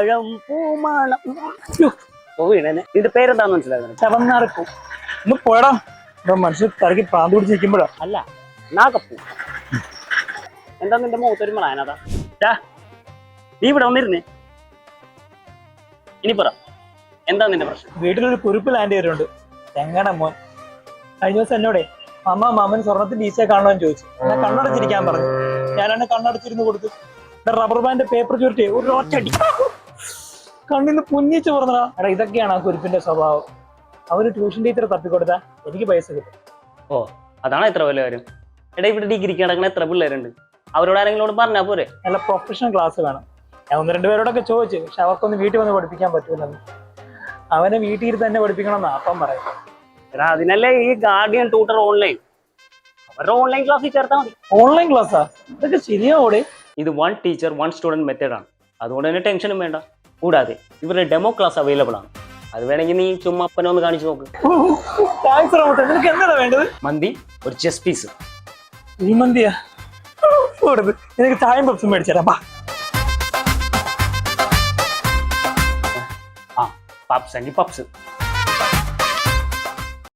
പഴം പൂമണം. വീണനെ ഇതിന്റെ പേരെന്താന്ന് മനസ്സിലായിരുന്നു? ചവന്നാർക്കും ഒന്ന് പോയടാ. മനുഷ്യർ തറക്കി പ്രാന്ത് പിടിച്ചിരിക്കുമ്പോഴാ. അല്ല, നാഗപ്പൂ. എന്താ നിന്റെ മുഖത്തൊരു മളാനതാ? നീ ഇവിടെ വന്നിരുന്നേ. ഇനി പറ, എന്താ നിന്റെ പ്രശ്നം? വീട്ടിലൊരു കുറിപ്പ് ലാൻഡ് ചെയ്തിട്ടുണ്ട്. എങ്ങനെ മോൻ കഴിഞ്ഞ ദിവസം എന്നോടെ മാമൻ സ്വർണ്ണത്തിൽ ഡീസെ കാണണമെന്ന് ചോദിച്ചു. ഞാൻ കണ്ണടച്ചിരിക്കാൻ പറഞ്ഞു. ഞാനാണ് കണ്ണടച്ചിരുന്ന് കൊടുത്തു. റബ്ബർ ബാൻഡ് പേപ്പർ ചുരുട്ടി ഒരു ഒറ്റടി കണ്ണിന്ന് പുഞ്ഞിച്ച് പറഞ്ഞതാ. എടാ, ഇതൊക്കെയാണ് ആ കുരിപ്പിന്റെ സ്വഭാവം. അവര് ട്യൂഷൻ ടീച്ചറെ തപ്പിക്കൊടുത്താ എനിക്ക് പൈസ കിട്ടും. ഓ, അതാണ് എത്ര വലിയ കാര്യം. എടാ, ഇവിടെ ഡിഗ്രിക്ക് നടക്കുന്ന എത്ര പിള്ളേരുണ്ട്? അവരോട് ആരെങ്കിലും പറഞ്ഞാ പോരെ? നല്ല പ്രൊഫഷണൽ ക്ലാസ് വേണം. ഞാൻ 1-2 പേരോടൊക്കെ ചോദിച്ചു. പക്ഷെ അവർക്കൊന്നും വീട്ടിൽ വന്ന് പഠിപ്പിക്കാൻ പറ്റൂലെന്ന്. അവനെ വീട്ടിൽ തന്നെ പഠിപ്പിക്കണം എന്നാ അപ്പം പറയാം. എടാ, അതിനല്ലേ ഈ ഗാർഡിയൻ ട്യൂട്ടർ ഓൺലൈൻ. അവരുടെ ഓൺലൈൻ ക്ലാസ്സിൽ ചേർത്താൽ മതി. ഓൺലൈൻ ക്ലാസ്സാ? ഇതൊക്കെ ശരിയാവോടെ? ഇത് 1 ടീച്ചർ 1 സ്റ്റുഡന്റ് മെത്തേഡാണ്. അതുകൊണ്ട് തന്നെ ടെൻഷനും വേണ്ട. കൂടാതെ ഇവരുടെ ഡെമോ ക്ലാസ് അവൈലബിൾ ആണ്. അത് വേണമെങ്കിൽ നീ ചുമ്മാ അപ്പനെ ഒന്ന് കാണിച്ചു നോക്ക്. നിനക്ക് എന്താണ് വേണ്ടത്? മന്തി, ഒരു ചെസ് പീസ്. ഈ മന്തിയാ? നിനക്ക് ചായം പപ്സും മേടിച്ചേരാ. ആ, പപ്സ് എങ്കിൽ പപ്സ്.